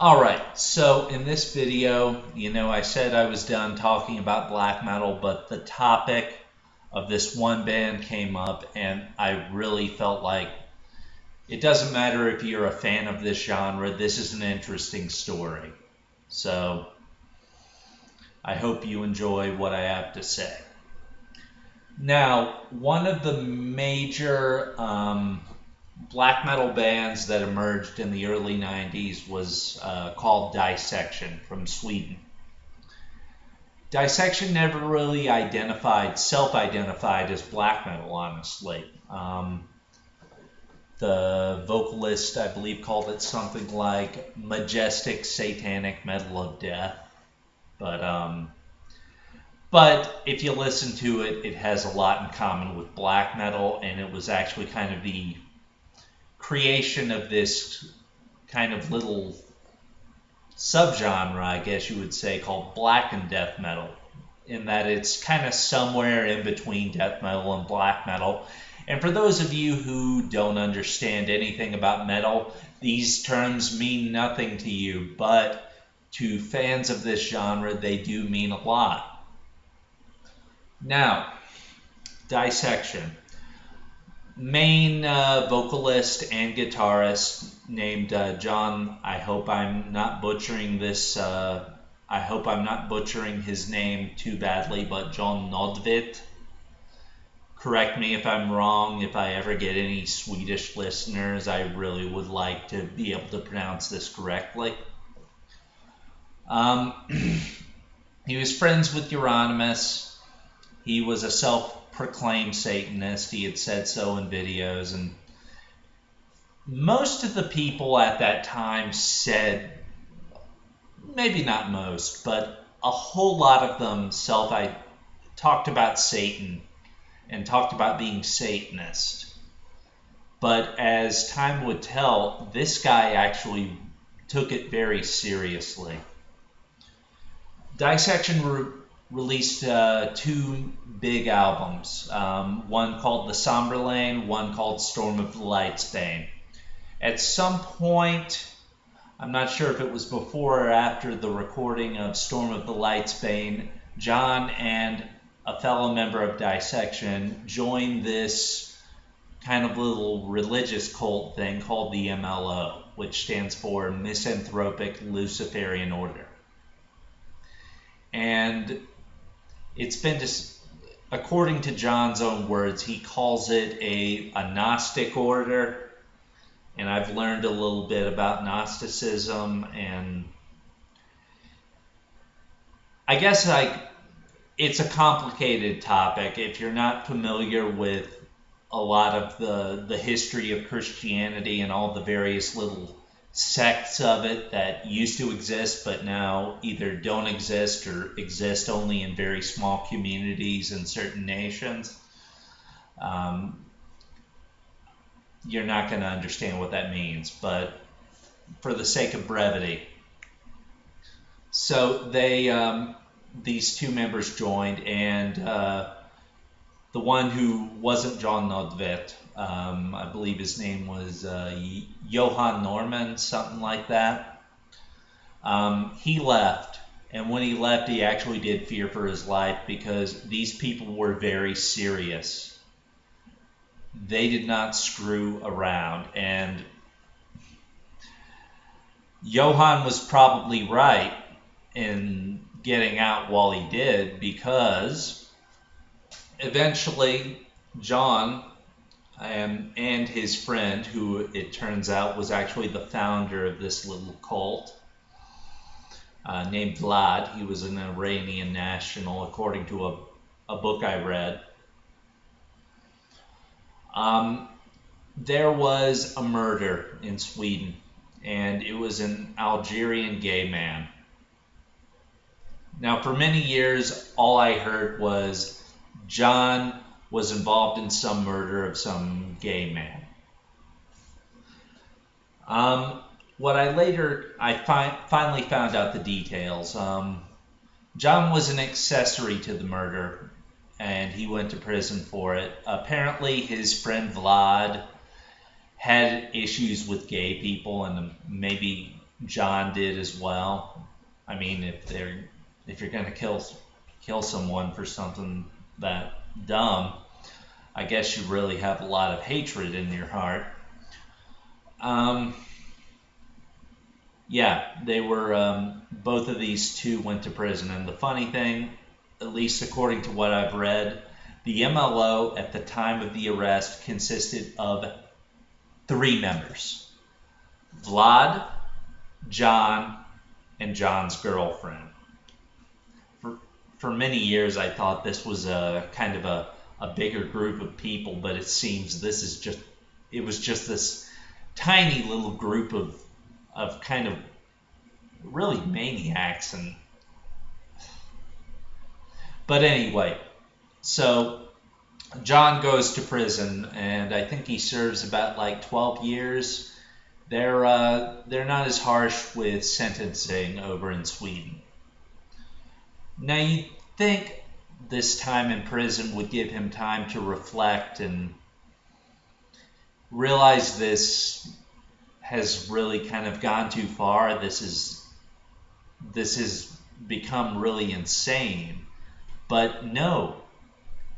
Alright, so in this video, I said I was done talking about black metal, but the topic of this one band came up, and I really felt like it doesn't matter if you're a fan of this genre, this is an interesting story. So I hope you enjoy what I have to say. Now, one of the major black metal bands that emerged in the early 90s was called Dissection from Sweden. Dissection never really self-identified as black metal, honestly. The vocalist, I believe, called it something like majestic satanic metal of death. But if you listen to it, it has a lot in common with black metal, and it was actually kind of the creation of this kind of little subgenre, I guess you would say, called blackened death metal, in that it's kind of somewhere in between death metal and black metal. And for those of you who don't understand anything about metal, these terms mean nothing to you, but to fans of this genre, they do mean a lot. Now, Dissection. Main vocalist and guitarist named John. I hope I'm not butchering this. I hope I'm not butchering his name too badly, but John Nordvit. Correct me if I'm wrong. If I ever get any Swedish listeners, I really would like to be able to pronounce this correctly. He was friends with Euronymous. He was a self-proclaimed Satanist. He had said so in videos, and most of the people at that time said, maybe not most, but a whole lot of them talked about Satan and talked about being Satanist. But as time would tell, this guy actually took it very seriously. Dissection released two big albums, one called The Somber Lane, one called Storm of the Light's Bane. At some point, I'm not sure if it was before or after the recording of Storm of the Light's Bane, John and a fellow member of Dissection joined this kind of little religious cult thing called the MLO, which stands for Misanthropic Luciferian Order. And it's been according to John's own words, he calls it a Gnostic order. And I've learned a little bit about Gnosticism, and I guess it's a complicated topic. If you're not familiar with a lot of the history of Christianity and all the various little sects of it that used to exist but now either don't exist or exist only in very small communities in certain nations, you're not going to understand what that means, but for the sake of brevity. So these two members joined, and the one who wasn't John Nordvit, I believe his name was Johan Norman, something like that. He left, and when he left, he actually did fear for his life because these people were very serious. They did not screw around, and Johan was probably right in getting out while he did, because eventually John and his friend, who it turns out was actually the founder of this little cult, named Vlad. He was an Iranian national, according to a book I read. There was a murder in Sweden, and it was an Algerian gay man. Now, for many years, all I heard was John was involved in some murder of some gay man. What I finally found out the details. John was an accessory to the murder, and he went to prison for it. Apparently, his friend Vlad had issues with gay people, and maybe John did as well. I mean, if you're gonna kill someone for something that dumb, I guess you really have a lot of hatred in your heart. Um, yeah, they were both of these two went to prison, and the funny thing, at least according to what I've read, the MLO at the time of the arrest consisted of three members: Vlad, John, and John's girlfriend. For, for many years, I thought this was a kind of a bigger group of people, but it seems it was just this tiny little group of kind of really maniacs. But anyway, so John goes to prison, and I think he serves about like 12 years. They're not as harsh with sentencing over in Sweden. Now you think this time in prison would give him time to reflect and realize this has really kind of gone too far. This has become really insane. But no,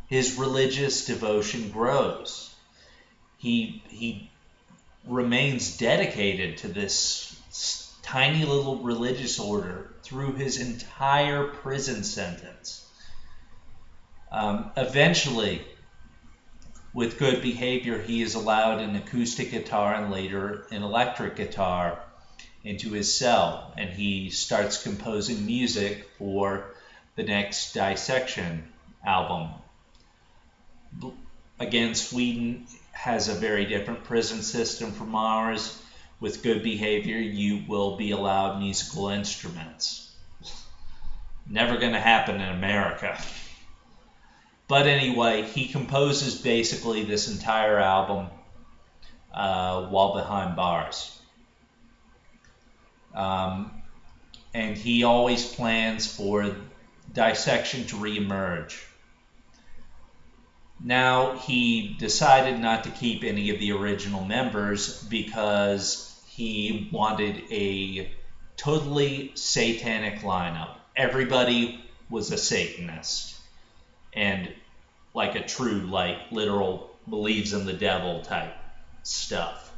his religious devotion grows. He remains dedicated to this tiny little religious order through his entire prison sentence. Eventually, with good behavior, he is allowed an acoustic guitar and later an electric guitar into his cell, and he starts composing music for the next Dissection album. Again, Sweden has a very different prison system from ours. With good behavior, you will be allowed musical instruments. Never going to happen in America. But anyway, he composes basically this entire album while behind bars. And he always plans for Dissection to reemerge. Now, he decided not to keep any of the original members because he wanted a totally satanic lineup. Everybody was a Satanist and like a true, like literal believes in the devil type stuff.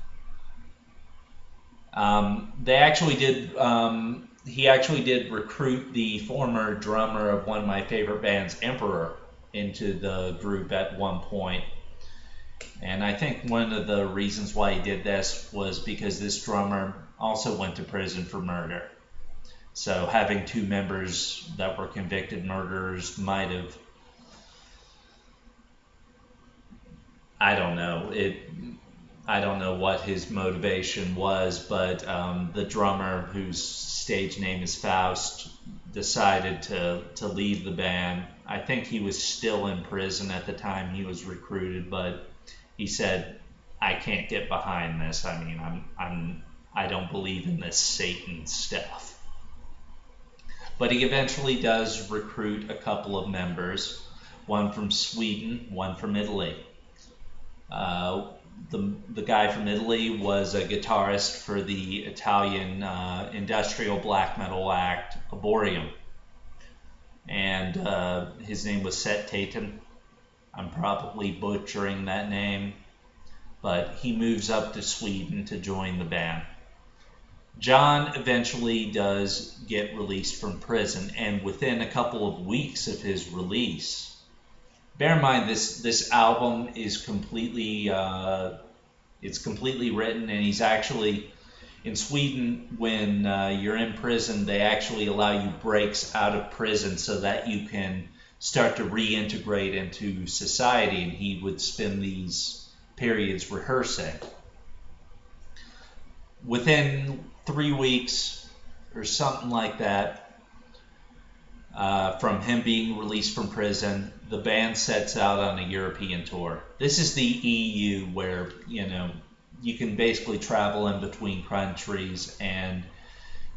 They actually did. He actually did recruit the former drummer of one of my favorite bands, Emperor, into the group at one point. And I think one of the reasons why he did this was because this drummer also went to prison for murder. So having two members that were convicted murderers might have, I don't know, I don't know what his motivation was, but the drummer, whose stage name is Faust, decided to leave the band. I think he was still in prison at the time he was recruited, but he said, "I can't get behind this. I mean, I don't believe in this Satan stuff." But he eventually does recruit a couple of members, one from Sweden, one from Italy. The guy from Italy was a guitarist for the Italian industrial black metal act Aborium, and his name was Set Tatum. I'm probably butchering that name, but he moves up to Sweden to join the band. John eventually does get released from prison, and within a couple of weeks of his release, bear in mind this album is completely it's completely written, and he's actually in Sweden. When you're in prison, they actually allow you breaks out of prison so that you can start to reintegrate into society, and he would spend these periods rehearsing. Within 3 weeks or something like that, from him being released from prison, the band sets out on a European tour. This is the EU, where you can basically travel in between countries, and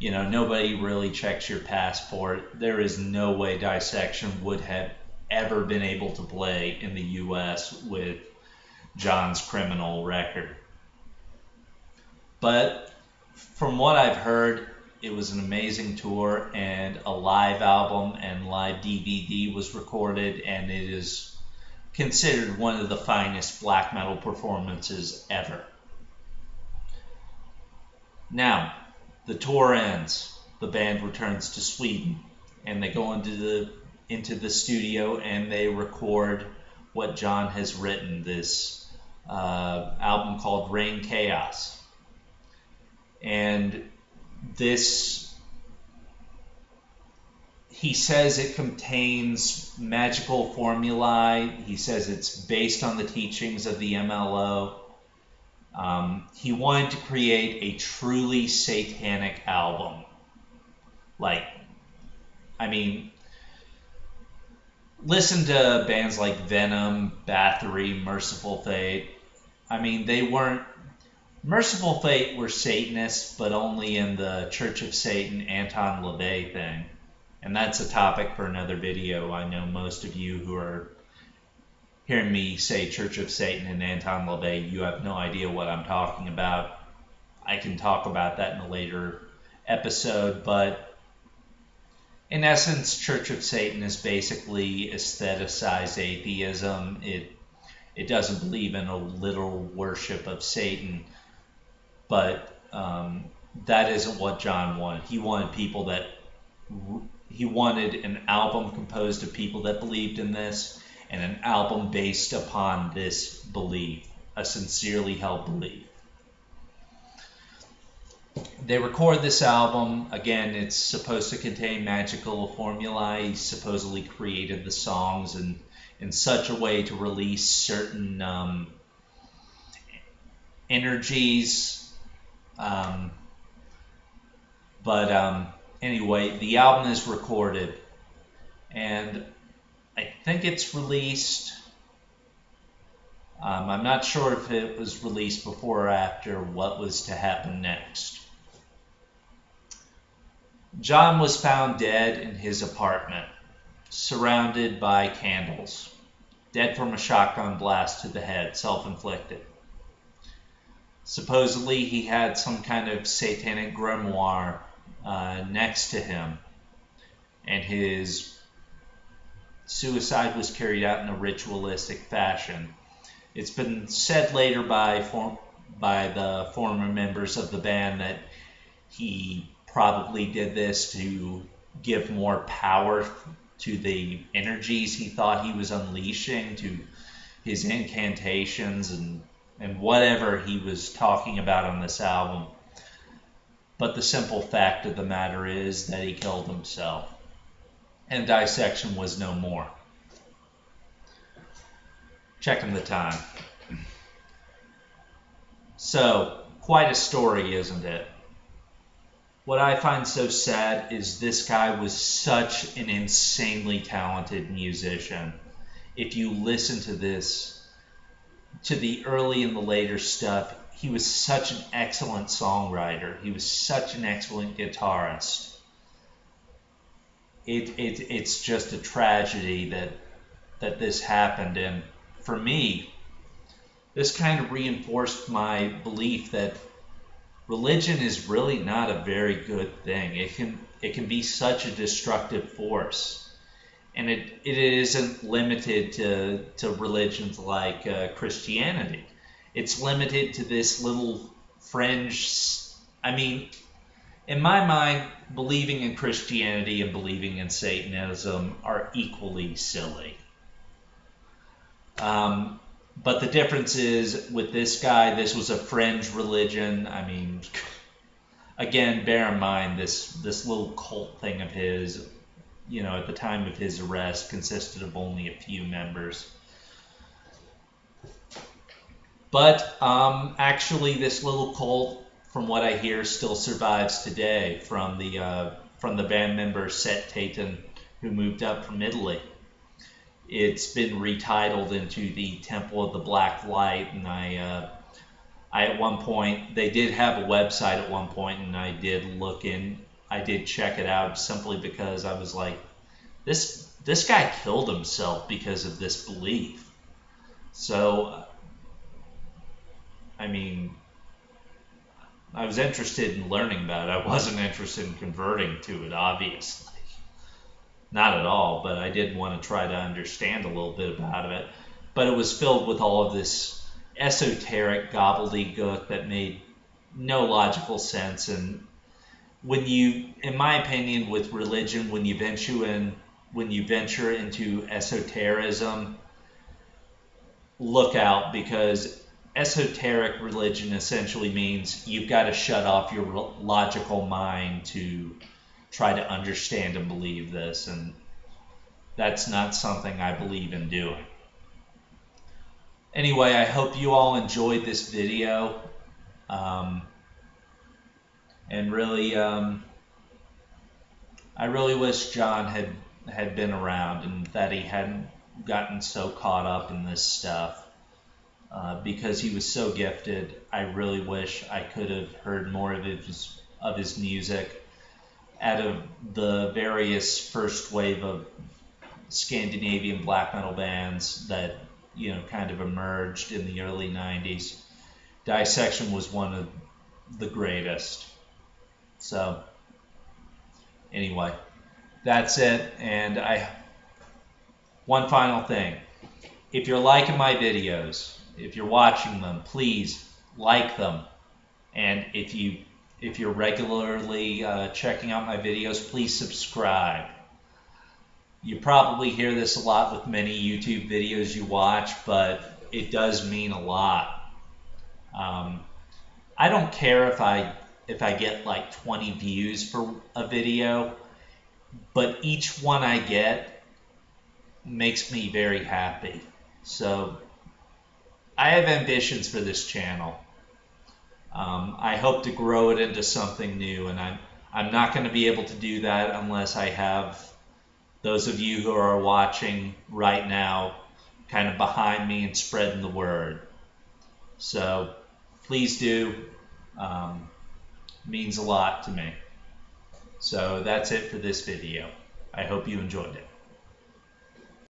nobody really checks your passport. There is no way Dissection would have ever been able to play in the US with John's criminal record. But from what I've heard, it was an amazing tour, and a live album and live DVD was recorded, and it is considered one of the finest black metal performances ever. Now, the tour ends. The band returns to Sweden, and they go into the studio and they record what John has written, this album called Rain Chaos. And this, he says it contains magical formulae. He says it's based on the teachings of the MLO. He wanted to create a truly satanic album. Like, I mean, listen to bands like Venom, Bathory, Merciful Fate. I mean, they weren't. Merciful Fate were Satanists, but only in the Church of Satan, Anton LaVey thing. And that's a topic for another video. I know most of you who are hearing me say Church of Satan and Anton LaVey, you have no idea what I'm talking about. I can talk about that in a later episode, but in essence, Church of Satan is basically aestheticized atheism. It doesn't believe in a literal worship of Satan, but that isn't what John wanted. He wanted an album composed of people that believed in this, and an album based upon this belief, a sincerely held belief. They record this album. Again, it's supposed to contain magical formulae. He supposedly created the songs in such a way to release certain energies. Anyway, the album is recorded, and I think it's released. I'm not sure if it was released before or after what was to happen next. John was found dead in his apartment, surrounded by candles, dead from a shotgun blast to the head, self-inflicted. Supposedly, he had some kind of satanic grimoire next to him, and his suicide was carried out in a ritualistic fashion. It's been said later by the former members of the band that he probably did this to give more power to the energies he thought he was unleashing, to his incantations and whatever he was talking about on this album. But the simple fact of the matter is that he killed himself, and Dissection was no more. Checking the time. So, quite a story, isn't it? What I find so sad is this guy was such an insanely talented musician. If you listen to this, to the early and the later stuff, he was such an excellent songwriter. He was such an excellent guitarist. It's just a tragedy that this happened. And for me, this kind of reinforced my belief that religion is really not a very good thing. It can be such a destructive force. And it isn't limited to religions like Christianity. It's limited to this little fringe. I mean, in my mind, believing in Christianity and believing in Satanism are equally silly. But the difference is, with this guy, this was a fringe religion. I mean, again, bear in mind, this little cult thing of his, you know, at the time of his arrest, consisted of only a few members. But actually, this little cult, from what I hear, still survives today from the band member Set Taten, who moved up from Italy. It's been retitled into the Temple of the Black Light, and I at one point, they did have a website at one point, and I did check it out simply because I was like, this guy killed himself because of this belief. So, I mean, I was interested in learning about it. I wasn't interested in converting to it, obviously. Not at all, but I did want to try to understand a little bit about it. But it was filled with all of this esoteric gobbledygook that made no logical sense. And when you, in my opinion, with religion, when you venture into esotericism, look out, because esoteric religion essentially means you've got to shut off your logical mind to try to understand and believe this, and that's not something I believe in doing. Anyway, I hope you all enjoyed this video, and really, I really wish John had been around and that he hadn't gotten so caught up in this stuff, because he was so gifted. I really wish I could have heard more of his music. Out of the various first wave of Scandinavian black metal bands that kind of emerged in the early 90s, Dissection was one of the greatest. So anyway, that's it. And one final thing. If you're liking my videos, if you're watching them, please like them. And if you're regularly checking out my videos, please subscribe. You probably hear this a lot with many YouTube videos you watch, but it does mean a lot. I don't care if I get like 20 views for a video, but each one I get makes me very happy. So I have ambitions for this channel. I hope to grow it into something new, and I'm not going to be able to do that unless I have those of you who are watching right now kind of behind me and spreading the word. So please do. It means a lot to me. So that's it for this video. I hope you enjoyed it.